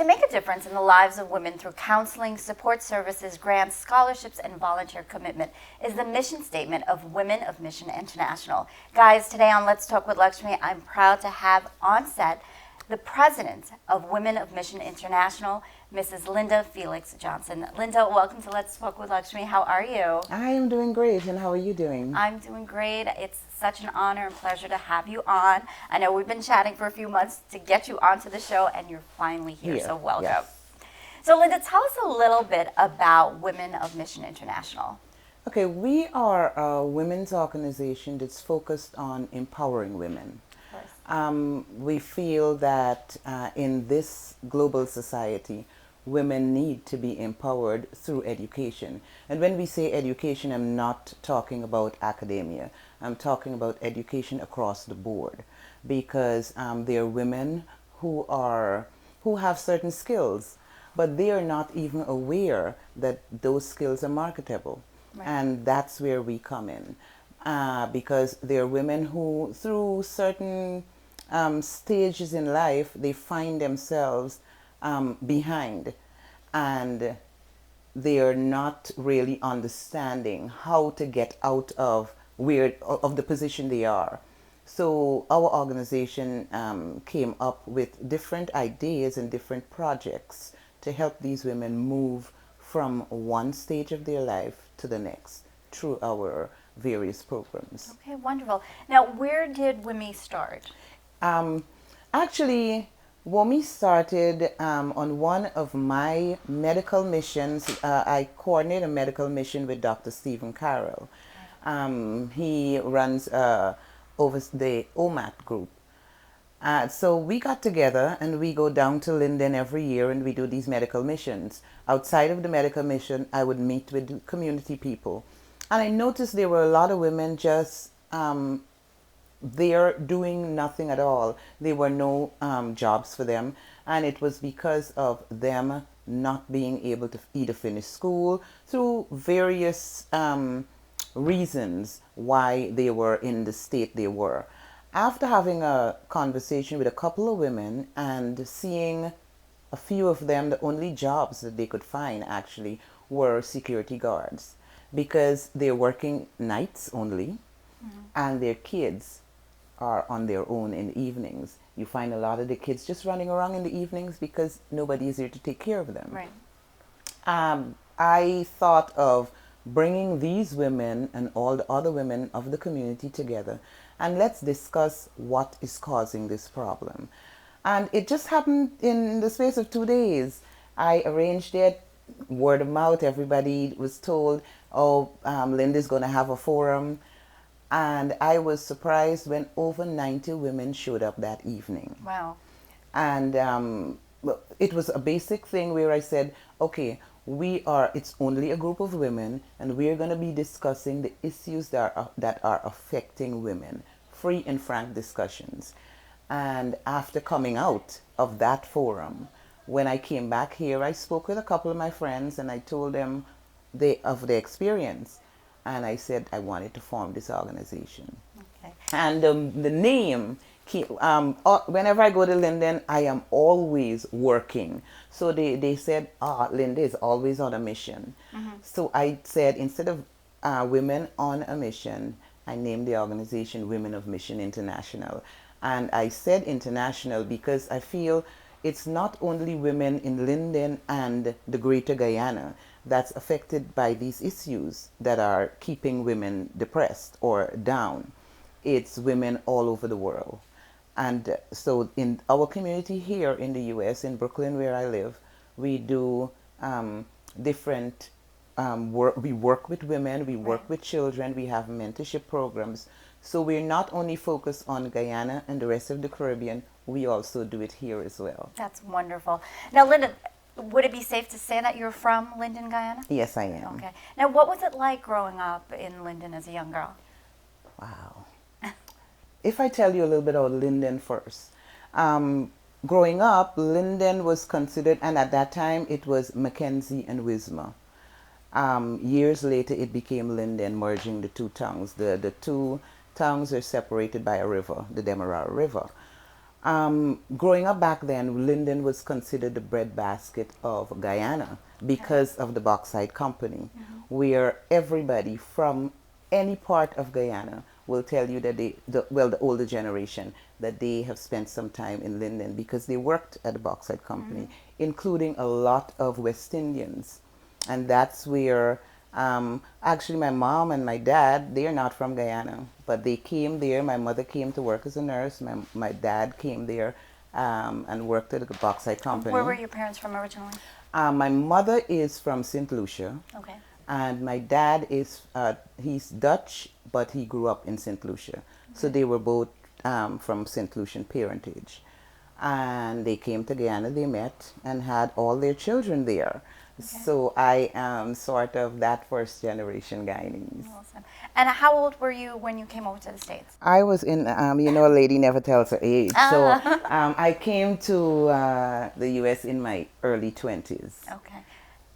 To make a difference in the lives of women through counseling, support services, grants, scholarships, and volunteer commitment is the mission statement of Women of Mission International. Guys, today on Let's Talk with Lakshmi, I'm proud to have on set the president of Women of Mission International, Mrs. Linda FELIX Johnson. Linda, welcome to Let's Talk with Lakshmi. How are you? I am doing great, and how are you doing? I'm doing great. It's such an honor and pleasure to have you on. I know we've been chatting for a few months to get you onto the show, and you're finally here, so welcome. Yes. So Linda, tell us a little bit about Women of Mission International. Okay, we are a women's organization that's focused on empowering women. We feel that in this global society, women need to be empowered through education. And when we say education, I'm not talking about academia. I'm talking about education across the board, because there are women who have certain skills, but they are not even aware that those skills are marketable. Right. And that's where we come in, because there are women who, through certain stages in life, they find themselves behind, and they are not really understanding how to get out of the position they are. So our organization came up with different ideas and different projects to help these women move from one stage of their life to the next through our various programs. Okay, wonderful. Now, where did WOMI start? Actually, WOMI started on one of my medical missions. I coordinate a medical mission with Dr. Stephen Carroll. He runs over the OMAT group. So we got together and we go down to Linden every year and we do these medical missions. Outside of the medical mission, I would meet with community people. And I noticed there were a lot of women just they're doing nothing at all. There were no jobs for them, and it was because of them not being able to either finish school through various reasons why they were in the state they were. After having a conversation with a couple of women and seeing a few of them, the only jobs that they could find actually were security guards, because they're working nights only, and their kids are on their own in the evenings. You find a lot of the kids just running around in the evenings because nobody is here to take care of them. Right. I thought of bringing these women and all the other women of the community together, and let's discuss what is causing this problem. And it just happened in the space of 2 days. I arranged it, word of mouth, everybody was told, oh, Linda's going to have a forum. And I was surprised when over 90 women showed up that evening. Wow. And it was a basic thing where I said, okay, it's only a group of women, and we're going to be discussing the issues that are affecting women. Free and frank discussions. And after coming out of that forum, when I came back here, I spoke with a couple of my friends and I told them of the experience. And I said I wanted to form this organization. Okay. And the name, whenever I go to Linden, I am always working. So they said, Linda is always on a mission. So I said, instead of Women on a Mission, I named the organization Women of Mission International. And I said international because I feel it's not only women in Linden and the greater Guyana that's affected by these issues that are keeping women depressed or down. It's women all over the world. And so in our community here in the US, in Brooklyn where I live, we do different work. We work with women, we work with children, we have mentorship programs. So we're not only focused on Guyana and the rest of the Caribbean, we also do it here as well. That's wonderful. Now, Linda, would it be safe to say that you're from Linden, Guyana? Yes, I am. Okay. Now, what was it like growing up in Linden as a young girl? Wow. If I tell you a little bit about Linden first. Growing up, Linden was considered, and at that time it was Mackenzie and Wisma. Years later it became Linden, merging the two towns. The two towns are separated by a river, the Demerara River. Growing up back then, Linden was considered the breadbasket of Guyana because of the bauxite company, where everybody from any part of Guyana will tell you that the older generation, that they have spent some time in Linden because they worked at the bauxite company, including a lot of West Indians. And that's where actually my mom and my dad, they are not from Guyana, but they came there. My mother came to work as a nurse. My dad came there and worked at the bauxite company. Where were your parents from originally? My mother is from St. Lucia. Okay. And my dad is, he's Dutch, but he grew up in St. Lucia. So they were both from St. Lucian parentage. And they came to Guyana, they met, and had all their children there. Okay. So I am sort of that first generation Guyanese. Awesome. And how old were you when you came over to the States? I was in, a lady never tells her age. So I came to the U.S. in my early 20s. Okay.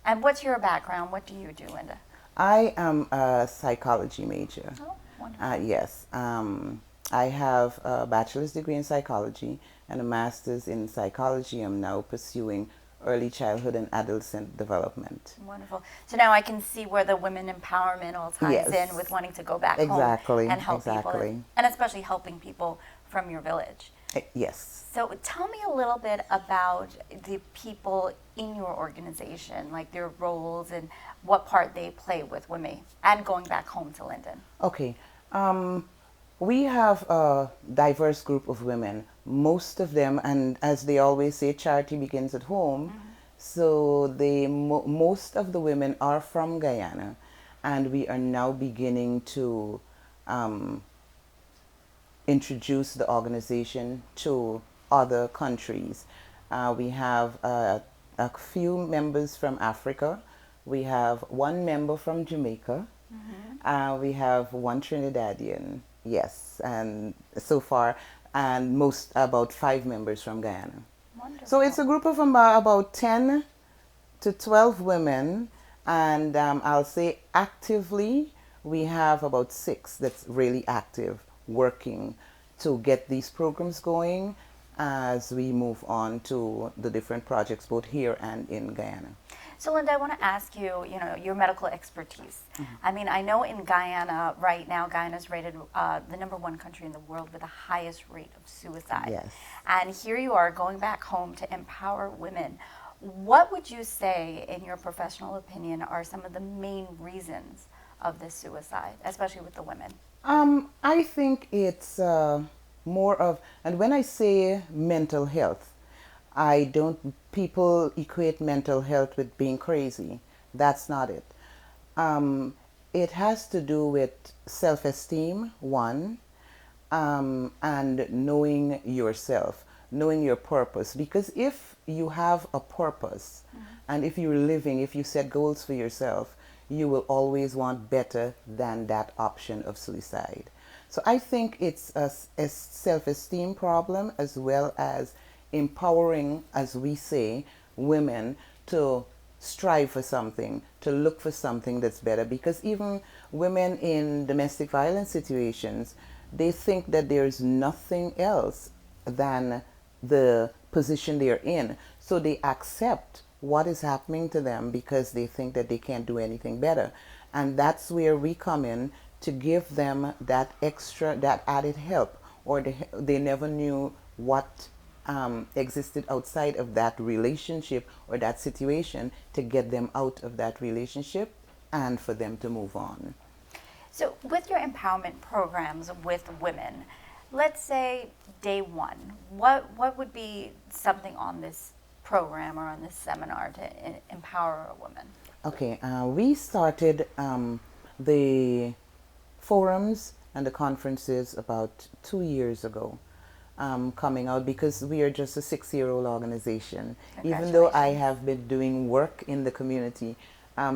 And what's your background? What do you do, Linda? I am a psychology major. Oh, wonderful. Yes. I have a bachelor's degree in psychology and a master's in psychology. I'm now pursuing early childhood and adolescent development. Wonderful. So now I can see where the women empowerment all ties in with wanting to go back home and help people, and especially helping people from your village. Yes. So tell me a little bit about the people in your organization, like their roles and what part they play with WOMI and going back home to Linden. Okay. We have a diverse group of women. Most of them, and as they always say, charity begins at home. So most of the women are from Guyana, and we are now beginning to introduce the organization to other countries. We have a few members from Africa. We have one member from Jamaica. We have one Trinidadian, yes, and so far, and about 5 members from Guyana. Wonderful. So it's a group of about 10 to 12 women, and I'll say actively we have about 6 that's really active, working to get these programs going as we move on to the different projects both here and in Guyana. So Linda, I want to ask you, your medical expertise. I mean, I know in Guyana right now, Guyana is rated the #1 country in the world with the highest rate of suicide. Yes. And here you are going back home to empower women. What would you say, in your professional opinion, are some of the main reasons of this suicide, especially with the women? I think it's more of, and when I say mental health, people equate mental health with being crazy. That's not it. It has to do with self-esteem, one, and knowing yourself, knowing your purpose. Because if you have a purpose, and if you set goals for yourself, you will always want better than that option of suicide. So I think it's a self-esteem problem, as well as empowering, as we say, women to strive for something, to look for something that's better. Because even women in domestic violence situations, they think that there's nothing else than the position they're in. So they accept what is happening to them because they think that they can't do anything better. And that's where we come in to give them that added help, or they never knew what existed outside of that relationship or that situation, to get them out of that relationship and for them to move on. So with your empowerment programs with women, let's say day one, what would be something on this program or on this seminar to empower a woman? Okay, we started the forums and the conferences about 2 years ago. Coming out because we are just a 6-year-old organization. Even though I have been doing work in the community,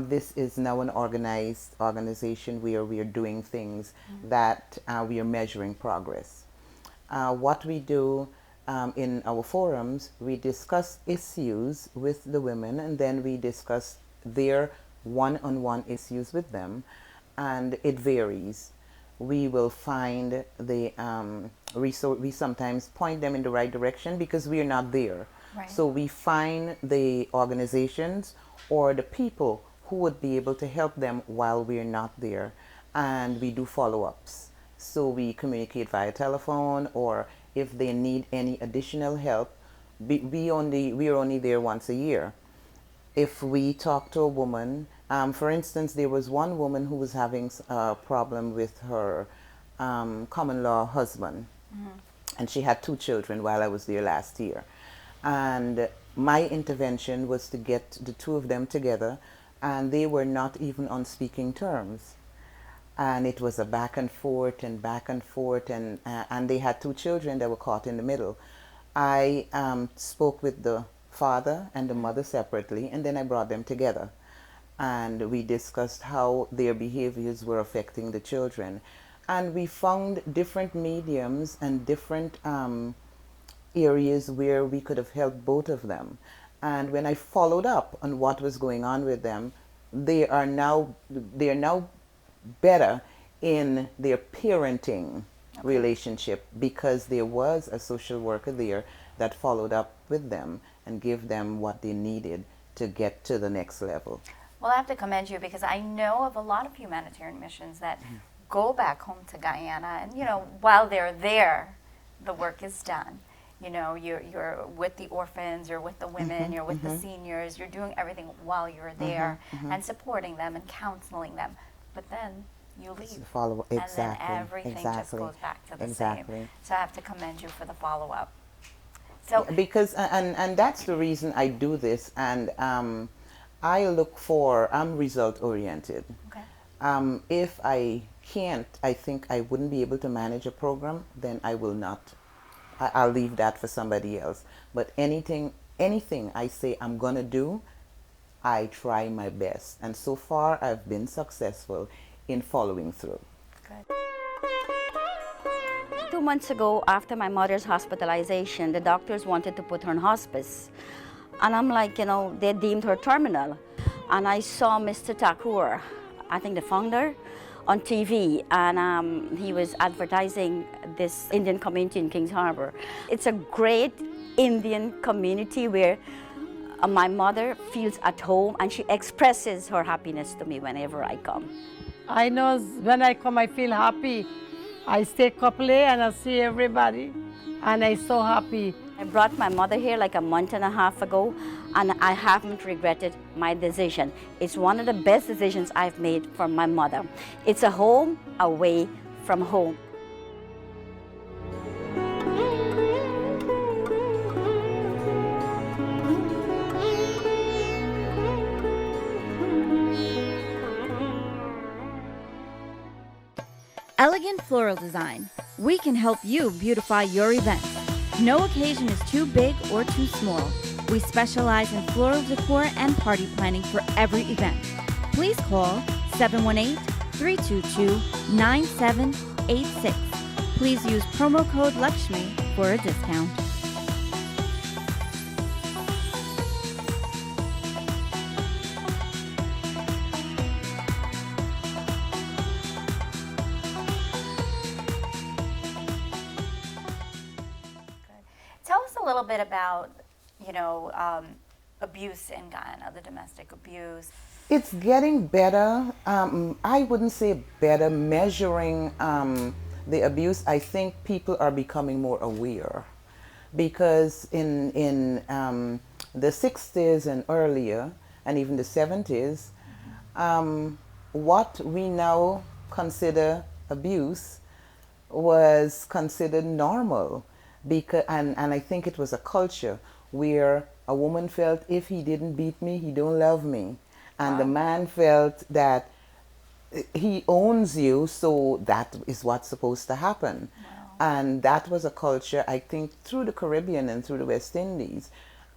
this is now an organized organization where we are doing things that we are measuring progress. What we do in our forums, we discuss issues with the women, and then we discuss their one-on-one issues with them, and it varies. we will find the resource. We sometimes point them in the right direction because we are not there. Right. So we find the organizations or the people who would be able to help them while we're not there, and we do follow-ups. So we communicate via telephone, or if they need any additional help, we are only there once a year. If we talk to a woman, for instance, there was one woman who was having a problem with her common law husband, and she had 2 children while I was there last year. And my intervention was to get the 2 of them together, and they were not even on speaking terms. And it was a back and forth and back and forth, and they had 2 children that were caught in the middle. I spoke with the father and the mother separately, and then I brought them together. And we discussed how their behaviors were affecting the children. And we found different mediums and different areas where we could have helped both of them. And when I followed up on what was going on with them, they are now better in their parenting relationship, because there was a social worker there that followed up with them and gave them what they needed to get to the next level. Well, I have to commend you, because I know of a lot of humanitarian missions that go back home to Guyana, and while they're there, the work is done. You're with the orphans, you're with the women, you're with the seniors, you're doing everything while you're there and supporting them and counseling them. But then you leave. Follow, exactly, and then everything just goes back to the same. So I have to commend you for the follow-up. So because and that's the reason I do this, and I'm result oriented. Okay. If I can't, I think I wouldn't be able to manage a program, then I will not. I'll leave that for somebody else. But anything I say I'm gonna do, I try my best, and so far I've been successful in following through. Good. 2 months ago, after my mother's hospitalization, the doctors wanted to put her on hospice. And I'm like, they deemed her terminal. And I saw Mr. Thakur, I think the founder, on TV, and he was advertising this Indian community in Kings Harbor. It's a great Indian community where my mother feels at home, and she expresses her happiness to me whenever I come. I know when I come, I feel happy. I stay a couple days and I see everybody, and I'm so happy. I brought my mother here like a month and a half ago, and I haven't regretted my decision. It's one of the best decisions I've made for my mother. It's a home away from home. Elegant Floral Design. We can help you beautify your event. No occasion is too big or too small. We specialize in floral decor and party planning for every event. Please call 718-322-9786. Please use promo code Lakshmi for a discount. Tell us a little bit about, abuse in Guyana, the domestic abuse. It's getting better. I wouldn't say better. Measuring the abuse, I think people are becoming more aware, because in the 60s and earlier, and even the 70s, what we now consider abuse was considered normal. Because, and I think it was a culture where a woman felt, if he didn't beat me, he don't love me. And the man felt that he owns you, so that is what's supposed to happen. And that was a culture, I think, through the Caribbean and through the West Indies.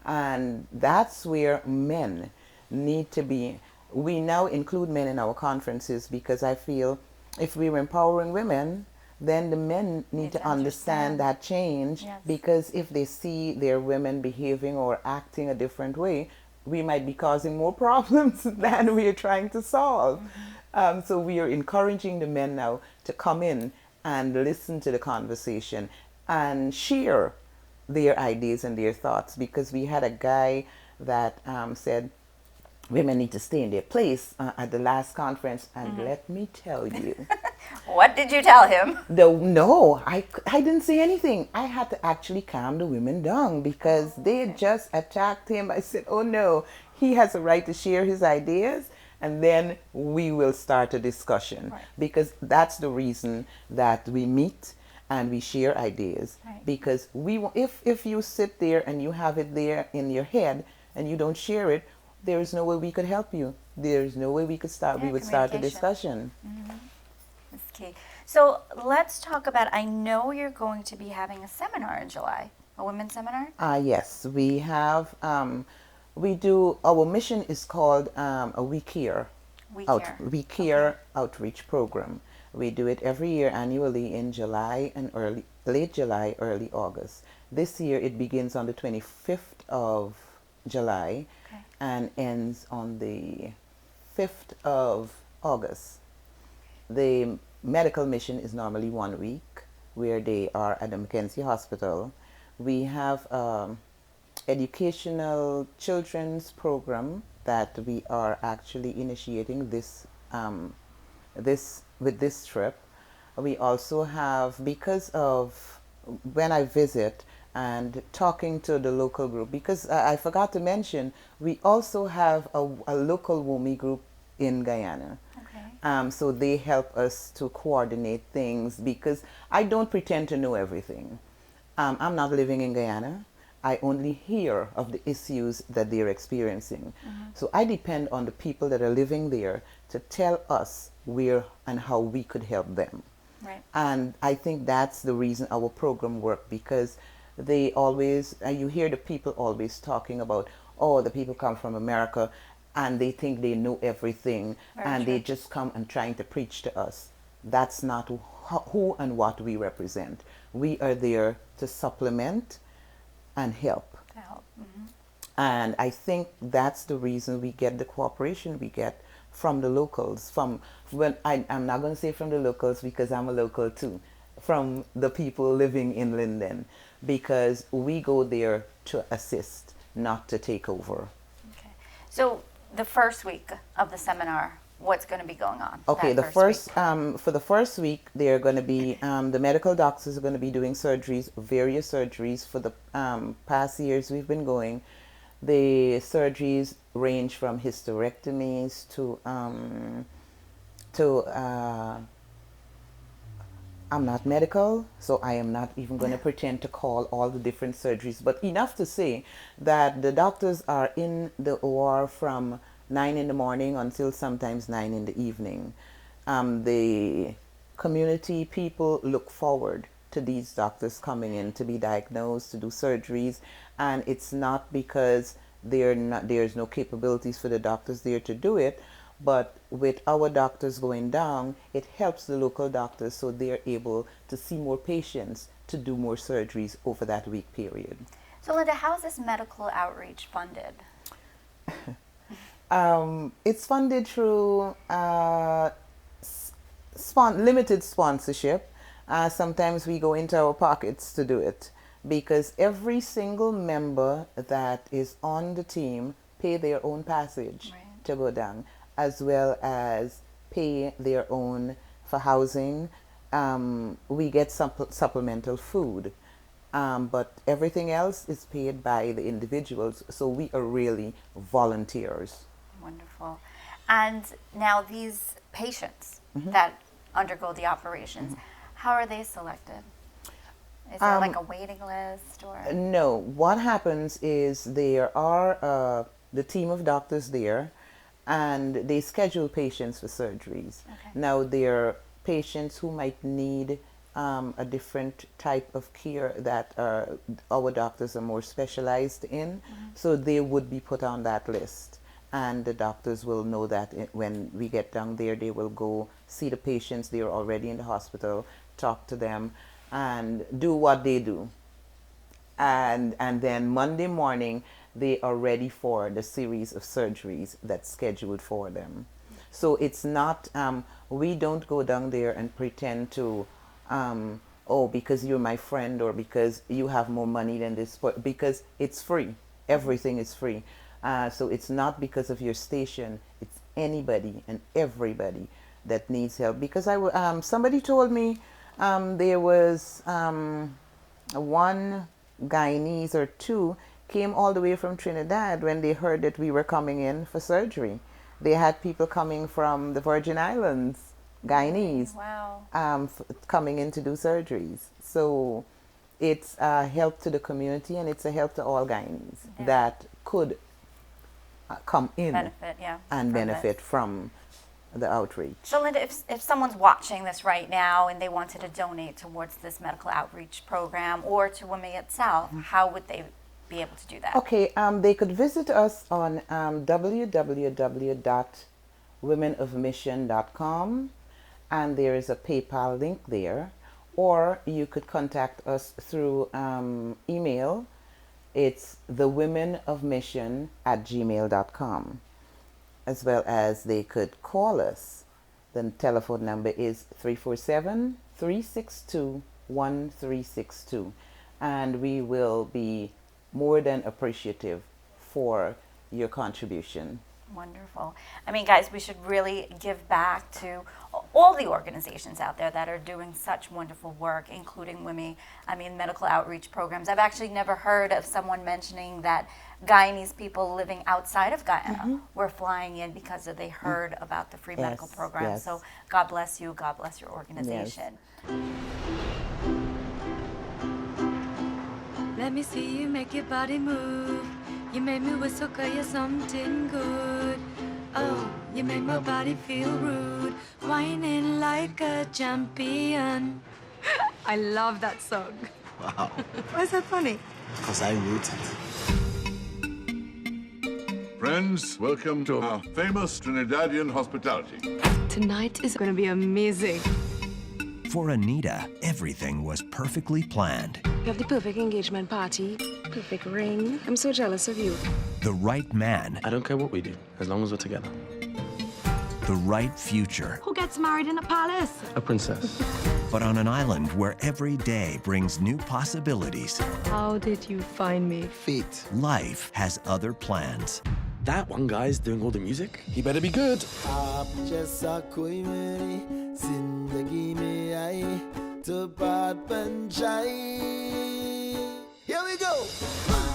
And that's where men need to be. We now include men in our conferences, because I feel if we were empowering women, then the men need to understand that change. Yes. Because if they see their women behaving or acting a different way, we might be causing more problems than we are trying to solve. So we are encouraging the men now to come in and listen to the conversation and share their ideas and their thoughts, because we had a guy that said women need to stay in their place at the last conference, and let me tell you, What did you tell him? no, I didn't say anything. I had to actually calm the women down because they just attacked him. I said, oh no, he has a right to share his ideas, and then we will start a discussion. Right. Because that's the reason that we meet and we share ideas. Right. Because if you sit there and you have it there in your head and you don't share it, there is no way we could help you. There's no way we could start. Yeah, We would start a communication. discussion. That's key. So let's talk about, I know you're going to be having a seminar in July, a women's seminar? Yes, we have. We do. Our mission is called a We Care. We Care. We Care outreach program. We do it every year annually in July and late July, early August. This year it begins on the 25th of July and ends on the 5th of August. The medical mission is normally 1 week, where they are at the Mackenzie Hospital. We have educational children's program that we are actually initiating with this trip. We also have, because of when I visit and talking to the local group, because I forgot to mention, we also have a local WOMI group in Guyana. So they help us to coordinate things, because I don't pretend to know everything. I'm not living in Guyana. I only hear of the issues that they're experiencing. So I depend on the people that are living there to tell us where and how we could help them. Right. And I think that's the reason our program worked, because they always, you hear the people always talking about, oh, the people come from America and they think they know everything, and they just come and trying to preach to us. That's not who and what we represent. We are there to supplement and help. To help. And I think that's the reason we get the cooperation we get from the locals. I'm not going to say from the locals, because I'm a local too, from the people living in Linden, because we go there to assist, not to take over. Okay. So the first week of the seminar, what's going to be going on? Okay, that the first week? for the first week, they're going to be the medical doctors are going to be doing surgeries, various surgeries. For the past years we've been going, the surgeries range from hysterectomies to I'm not medical, so I am not even going to pretend to call all the different surgeries, but enough to say that the doctors are in the OR from 9 in the morning until sometimes 9 in the evening. The community people look forward to these doctors coming in to be diagnosed, to do surgeries, and it's not because there's no capabilities for the doctors there to do it, but with our doctors going down, it helps the local doctors, so they're able to see more patients, to do more surgeries over that week period. So Linda, how is this medical outreach funded? It's funded through limited sponsorship. Sometimes we go into our pockets to do it, because every single member that is on the team pay their own passage to go down, as well as pay their own for housing. We get supplemental food, but everything else is paid by the individuals, so we are really volunteers. Wonderful. And now these patients that undergo the operations, how are they selected? Is there like a waiting list, or? No, what happens is there are the team of doctors there, and they schedule patients for surgeries. Now there are patients who might need a different type of care that our doctors are more specialized in, so they would be put on that list. And the doctors will know that when we get down there, they will go see the patients. They are already in the hospital, talk to them, and do what they do. And then Monday morning, they are ready for the series of surgeries that's scheduled for them. So it's not, we don't go down there and pretend to, oh, because you're my friend or because you have more money than this, because it's free. Everything is free. So it's not because of your station. It's anybody and everybody that needs help. Because somebody told me there was one Guyanese or two came all the way from Trinidad when they heard that we were coming in for surgery. They had people coming from the Virgin Islands, Guyanese, Wow. coming in to do surgeries. So it's a help to the community, and it's a help to all Guyanese that could come in Benefit, yeah, and from benefit this. from the outreach. So Linda, if someone's watching this right now and they wanted to donate towards this medical outreach program or to WOMI itself, how would they be able to do that? Okay, they could visit us on www.womenofmission.com, and there is a PayPal link there, or you could contact us through email. It's thewomenofmission@gmail.com, as well as they could call us. The telephone number is 347-362-1362, and we will be more than appreciative for your contribution. Wonderful. I mean, guys, we should really give back to all the organizations out there that are doing such wonderful work, including WOMI. I mean, medical outreach programs. I've actually never heard of someone mentioning that Guyanese people living outside of Guyana were flying in because they heard about the free medical program. Yes. So God bless you. God bless your organization. Let me see you make your body move. You made me whistle 'cause you're something good. Oh, you make my body feel rude. Whining like a champion. I love that song. Wow. Why is that funny? Because I wrote it. Friends, welcome to our famous Trinidadian hospitality. Tonight is going to be amazing. For Anita, everything was perfectly planned. You have the perfect engagement party, perfect ring. I'm so jealous of you. The right man, I don't care what we do, as long as we're together. the right future. Who gets married in a palace? A princess. But on an island where every day brings new possibilities, How did you find me? Fate. life has other plans. That one guy's doing all the music. He better be good. Here we go.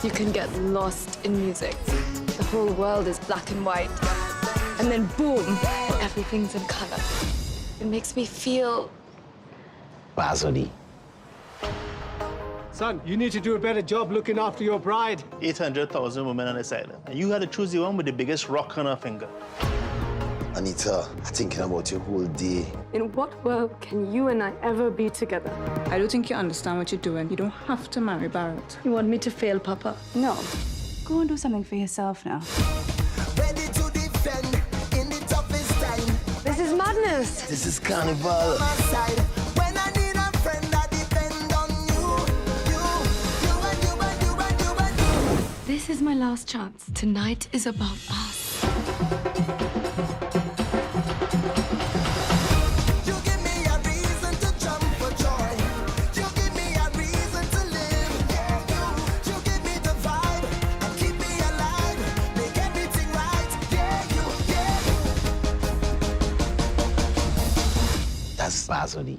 You can get lost in music. The whole world is black and white. And then boom, everything's in color. It makes me feel Basodi. Son, you need to do a better job looking after your bride. 800,000 women on this island. And you had to choose the one with the biggest rock on her finger. Anita, I'm thinking about you whole day. in what world can you and I ever be together? I don't think you understand what you're doing. You don't have to marry Barrett. You want me to fail, Papa? No. Go and do something for yourself now. Ready to defend in the toughest time. This is madness. This is carnival. When I need a friend, I depend on you. This is my last chance. Tonight is about us. You give me a reason to jump for joy. You give me a reason to live. You give me the vibe and keep me alive. Make everything right. That's Basodi.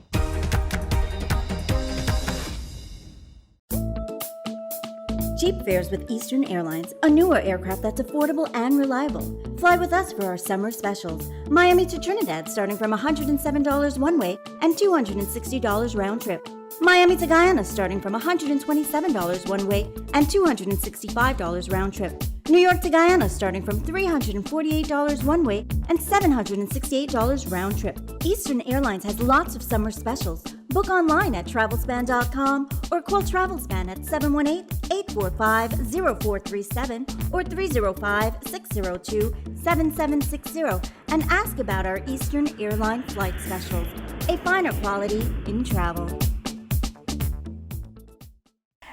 Cheap fares with Eastern Airlines, a newer aircraft that's affordable and reliable. Fly with us for our summer specials. Miami to Trinidad starting from $107 one way and $260 round trip. Miami to Guyana starting from $127 one way and $265 round trip. New York to Guyana starting from $348 one way and $768 round trip. Eastern Airlines has lots of summer specials. Book online at travelspan.com or call Travelspan at 718-845-0437 or 305-602-7760 and ask about our Eastern Airline flight specials. A finer quality in travel.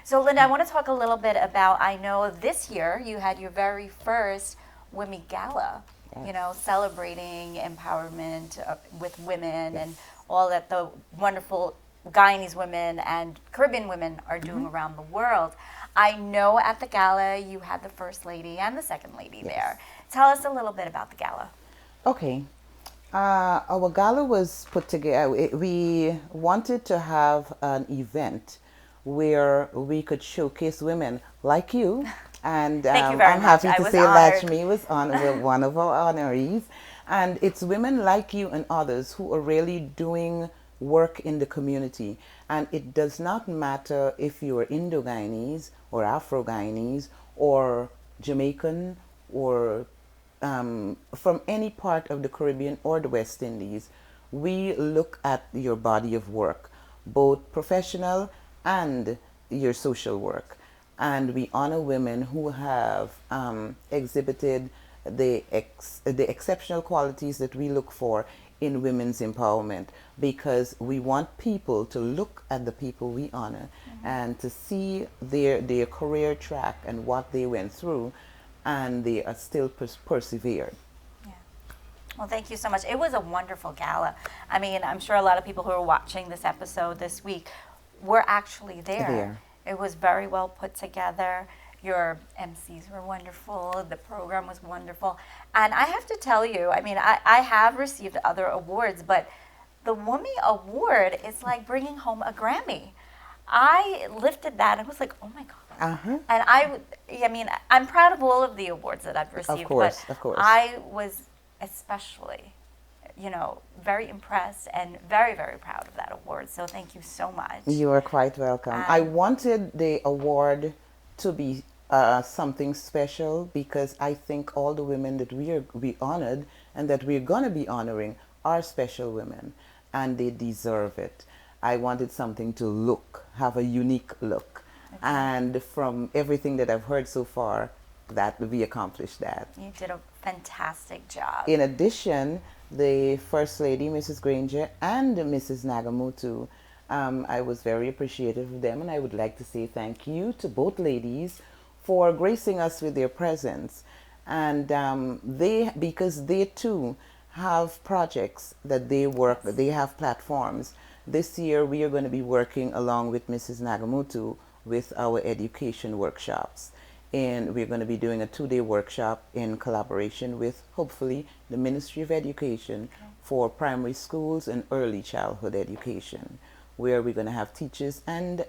So, Linda, I want to talk a little bit about, I know this year you had your very first WOMI gala, you know, celebrating empowerment with women and all that the wonderful Guyanese women and Caribbean women are doing around the world. I know at the gala you had the First Lady and the Second Lady there. Tell us a little bit about the gala. Okay. Our gala was put together. We wanted to have an event where we could showcase women like you. And Thank you very I'm much. happy I to was say honored. Lakshmee was one of our honorees. And it's women like you and others who are really doing work in the community. And it does not matter if you're Indo-Guyanese or Afro-Guyanese or Jamaican or from any part of the Caribbean or the West Indies. We look at your body of work, both professional and your social work. And we honor women who have exhibited the exceptional qualities that we look for in women's empowerment, because we want people to look at the people we honor and to see their career track and what they went through, and they are still persevered. Well, thank you so much. It was a wonderful gala. I mean, I'm sure a lot of people who are watching this episode this week were actually there. It was very well put together. Your MCs were wonderful. The program was wonderful. And I have to tell you, I mean, I have received other awards, but the WOMI Award is like bringing home a Grammy. I lifted that and was like, oh my God. And I mean, I'm proud of all of the awards that I've received, but I was especially, you know, very impressed and very, very proud of that award. So thank you so much. You are quite welcome. I wanted the award to be something special, because I think all the women that we honored and that we're going to be honoring are special women, and they deserve it. I wanted something to have a unique look. And from everything that I've heard so far, that we accomplished that. You did a fantastic job. In addition, the First Lady, Mrs. Granger, and Mrs. Nagamutu, I was very appreciative of them, and I would like to say thank you to both ladies for gracing us with their presence. And because they too have projects that they work, they have platforms. This year we are going to be working along with Mrs. Nagamutu with our education workshops. And we're going to be doing a 2-day workshop in collaboration with, hopefully, the Ministry of Education for primary schools and early childhood education, where we're going to have teachers and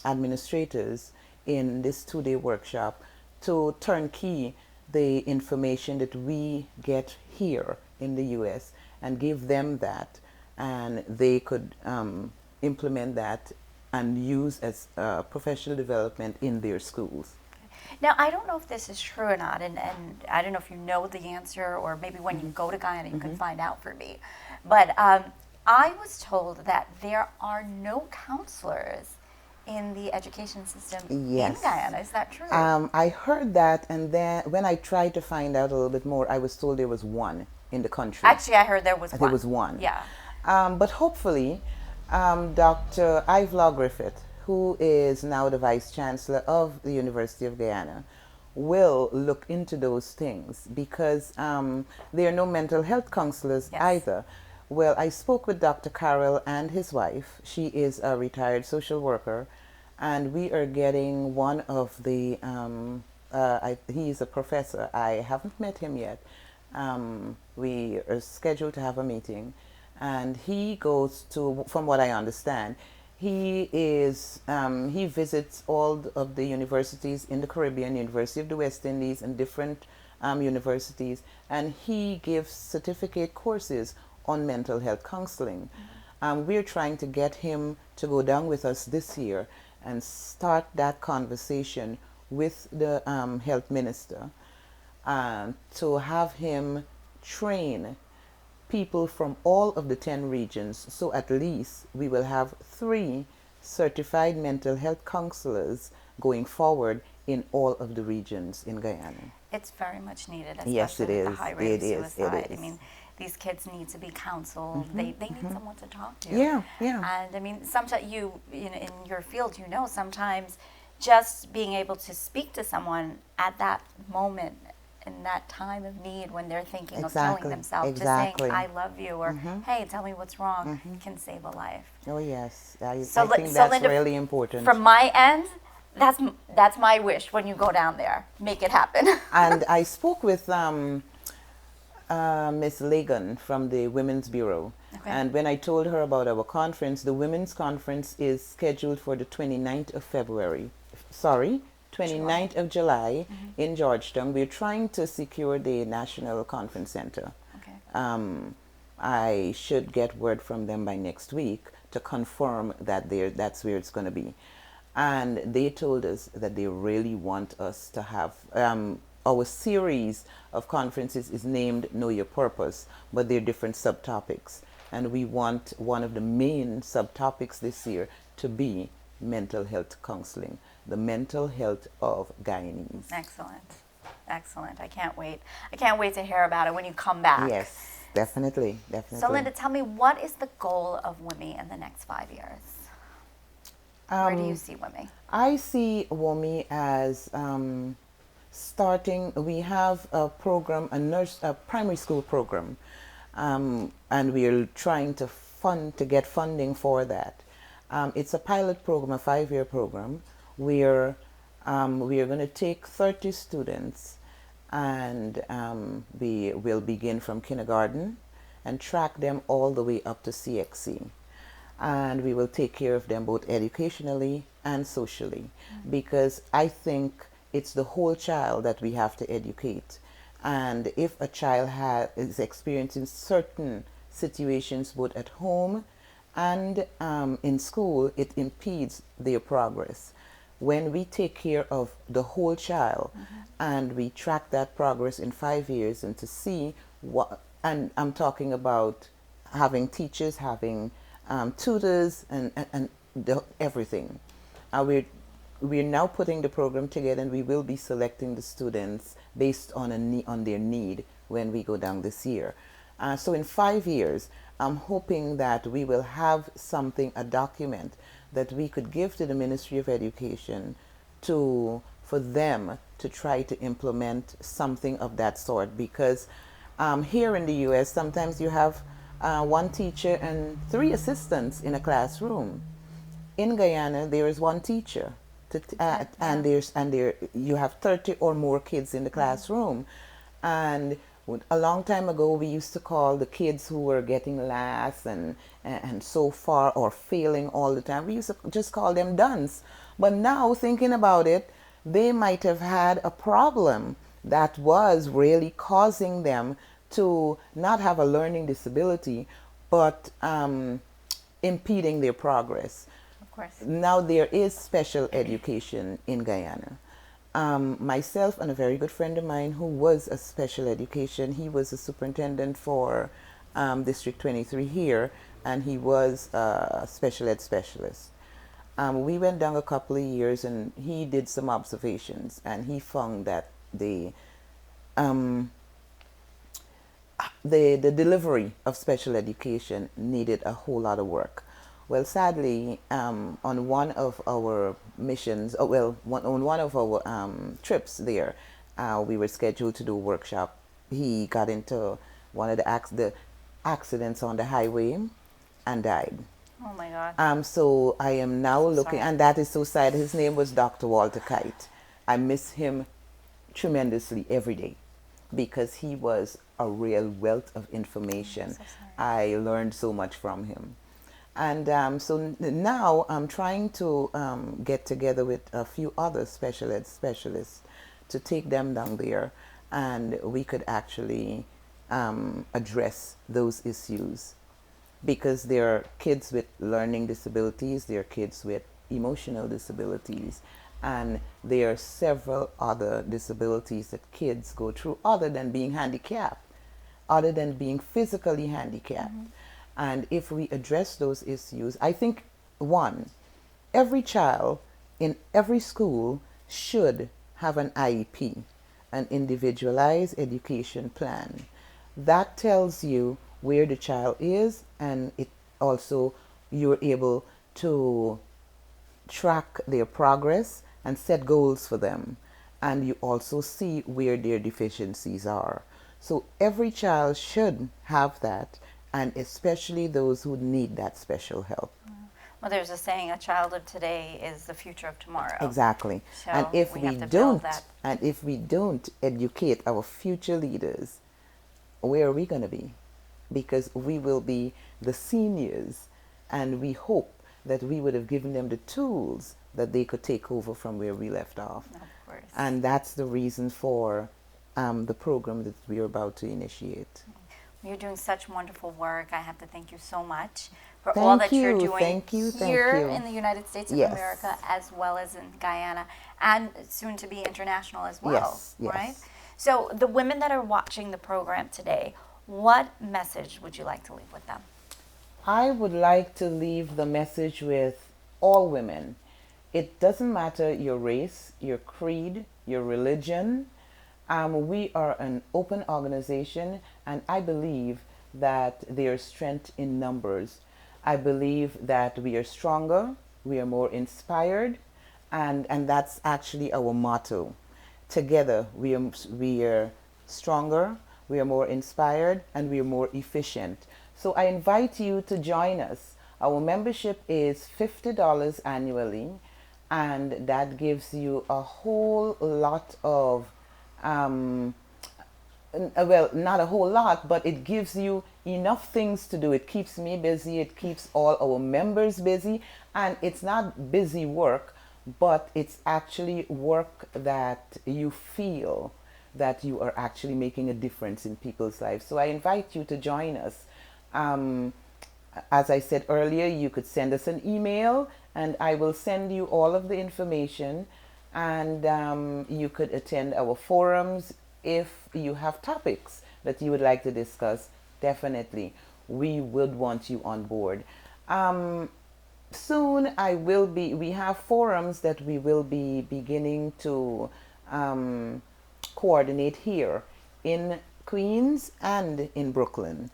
administrators in this 2-day workshop to turnkey the information that we get here in the U.S. and give them that, and they could implement that and use as professional development in their schools. Now, I don't know if this is true or not, and I don't know if you know the answer, or maybe when you go to Guyana you can find out for me. But I was told that there are no counselors in the education system in Guyana. Is that true? I heard that, and then when I tried to find out a little bit more, I was told there was one in the country. Actually, I heard there was one. There was one. Yeah. But hopefully, Dr. Ivelaw Griffith, who is now the Vice Chancellor of the University of Guyana, will look into those things, because there are no mental health counselors either. Well, I spoke with Dr. Carroll and his wife. She is a retired social worker, and we are getting one of the, he's a professor. I haven't met him yet. We are scheduled to have a meeting, and he goes to, from what I understand, he visits all of the universities in the Caribbean, University of the West Indies, and different universities, and he gives certificate courses on mental health counseling. We're trying to get him to go down with us this year and start that conversation with the health minister, to have him train people from all of the 10 regions. So at least we will have 3 certified mental health counselors going forward in all of the regions in Guyana. It's very much needed, especially yes, it with is. the high rate of It is. suicide. I mean, these kids need to be counseled. They need someone to talk to. Yeah, yeah. And I mean, sometimes in your field, sometimes just being able to speak to someone at that moment, in that time of need when they're thinking of killing themselves, just saying, I love you, or hey, tell me what's wrong, can save a life. Oh, yes. I So think so that's Linda, really important. From my end, that's my wish when you go down there. Make it happen. And I spoke with Miss Linden from the Women's Bureau. Okay. And when I told her about our conference, the Women's Conference is scheduled for the 29th of February. Sorry, 29th of July in Georgetown. We're trying to secure the National Conference Center. Okay. I should get word from them by next week to confirm that that's where it's going to be. And they told us that they really want us to have our series of conferences is named Know Your Purpose, but they're different subtopics. And we want one of the main subtopics this year to be mental health counseling, the mental health of Guyanese. Excellent. Excellent. I can't wait. I can't wait to hear about it when you come back. Yes, definitely, definitely. So Linda, tell me, what is the goal of WOMI in the next 5 years? Where do you see WOMI? I see WOMI as starting. We have a program, a primary school program, and we're trying to get funding for that. It's a pilot program, a 5-year program, where we are going to take 30 students, and we will begin from kindergarten and track them all the way up to CXC. And we will take care of them both educationally and socially, because I think it's the whole child that we have to educate. And if a child is experiencing certain situations both at home and in school, it impedes their progress. When we take care of the whole child and we track that progress in 5 years, and to see what, and I'm talking about having teachers, having tutors, and everything. We're now putting the program together, and we will be selecting the students based on on their need when we go down this year. So in 5 years, I'm hoping that we will have something, a document that we could give to the Ministry of Education for them to try to implement something of that sort. Because here in the U.S., sometimes you have one teacher and 3 assistants in a classroom. In Guyana, there is one teacher, and you have 30 or more kids in the classroom. And a long time ago, we used to call the kids who were getting last and so far, or failing all the time, we used to just call them dunce. But now, thinking about it, they might have had a problem that was really causing them to not have a learning disability, but impeding their progress. Of course. Now there is special education in Guyana. Myself and a very good friend of mine who was a special education, he was a superintendent for District 23 here, and he was a special ed specialist. We went down a couple of years, and he did some observations, and he found that the delivery of special education needed a whole lot of work. Well, sadly, on one of our missions, on one of our trips there, we were scheduled to do a workshop. He got into one of the accidents on the highway and died. Oh my God. So I am now looking, and that is so sad. His name was Dr. Walter Kite. I miss him tremendously every day, because he was a real wealth of information. I learned so much from him. And so now I'm trying to get together with a few other special ed specialists to take them down there, and we could actually address those issues, because there are kids with learning disabilities, there are kids with emotional disabilities, and there are several other disabilities that kids go through other than being handicapped, other than being physically handicapped. And if we address those issues, I think, one, every child in every school should have an IEP, an individualized education plan. that tells you where the child is, and it also, you're able to track their progress and set goals for them, and you also see where their deficiencies are. So every child should have that, and especially those who need that special help. Well, there's a saying, a child of today is the future of tomorrow. Exactly. So and if we we have to build don't that. and if we don't educate our future leaders, where are we going to be? Because we will be the seniors, and we hope that we would have given them the tools that they could take over from where we left off. Of course. And that's the reason for the program that we're about to initiate. You're doing such wonderful work. I have to thank you so much for all that you're doing Thank you. here in the United States of Yes. America, as well as in Guyana, and soon to be international as well. Yes, yes. Right? So the women that are watching the program today, what message would you like to leave with them? I would like to leave the message with all women. It doesn't matter your race, your creed, your religion. We are an open organization, and I believe that there's strength in numbers. I believe that we are stronger, we are more inspired, and that's actually our motto. Together, we are stronger, we are more inspired, and we are more efficient. So I invite you to join us. Our membership is $50 annually, and that gives you a whole lot of well, not a whole lot, but it gives you enough things to do. It keeps me busy, it keeps all our members busy, and it's not busy work, but it's actually work that you feel that you are actually making a difference in people's lives. So I invite you to join us. As I said earlier, you could send us an email, and I will send you all of the information, and you could attend our forums. If you have topics that you would like to discuss, definitely we would want you on board. Soon we have forums that we will be beginning to coordinate here in Queens and in Brooklyn,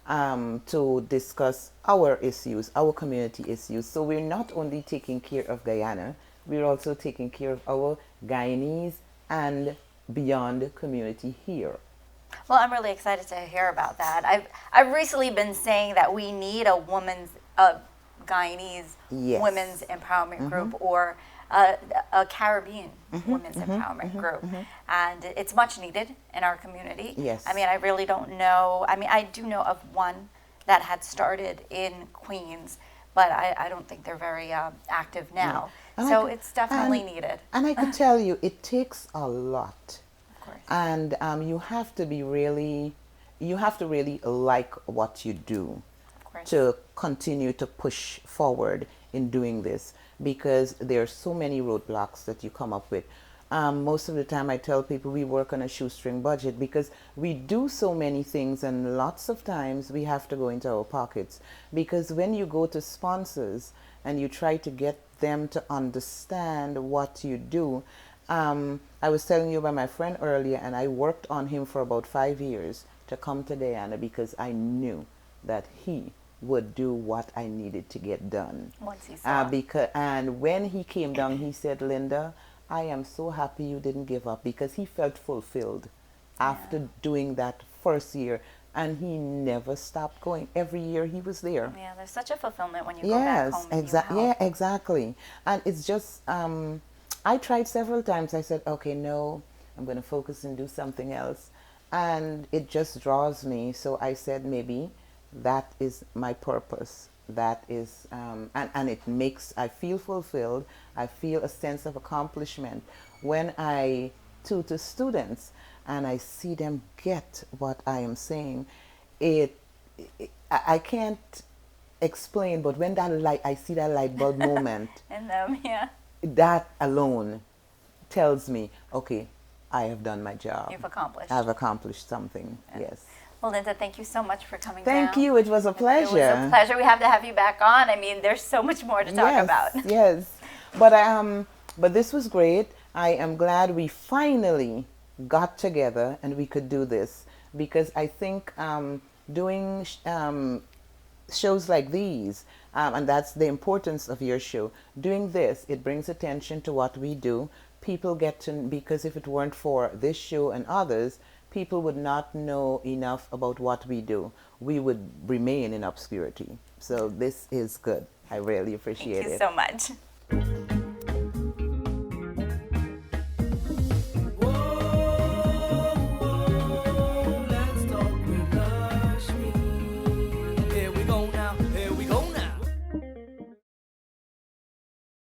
to discuss our issues, our community issues. So we're not only taking care of Guyana, we're also taking care of our Guyanese and beyond community here. Well, I'm really excited to hear about that. I've recently been saying that we need a Guyanese Yes. women's empowerment group, or a Caribbean women's empowerment group, and it's much needed in our community. Yes. I mean, I really don't know. I mean, I do know of one that had started in Queens, but I don't think they're very active now. And So it's definitely needed. And I could tell you, it takes a lot. Of course. And you have to really like what you do to continue to push forward in doing this, because there are so many roadblocks that you come up with. Most of the time I tell people we work on a shoestring budget, because we do so many things, and lots of times we have to go into our pockets, because when you go to sponsors and you try to get them to understand what you do, I was telling you about my friend earlier, and I worked on him for about 5 years to come to Guyana, because I knew that he would do what I needed to get done. Once he saw. And when he came down, he said, "Linda, I am so happy you didn't give up," because he felt fulfilled after doing that first year, and he never stopped going. Every year he was there. Yeah, there's such a fulfillment when you go back home and you help. Yeah, exactly. And it's just, I tried several times. I said, okay, no, I'm going to focus and do something else. And it just draws me. So I said, maybe that is my purpose. That is, and it makes, I feel fulfilled. I feel a sense of accomplishment when I tutor students and I see them get what I am saying. I can't explain, but when I see that light bulb moment in them, yeah, that alone tells me, okay, I have done my job. You've accomplished. I've accomplished something. Yes. Well, Linda, thank you so much for coming Thank down. you. It was a pleasure. It was a pleasure. We have to have you back on. I mean, there's so much more to talk about. Yes. But this was great. I am glad we finally got together and we could do this. because I think doing shows like these, and that's the importance of your show. Doing this, it brings attention to what we do. People get to, because if it weren't for this show and others, people would not know enough about what we do. We would remain in obscurity. So this is good. I really appreciate it. Thank you so much. Let's talk with Lakshmi. Here we go now.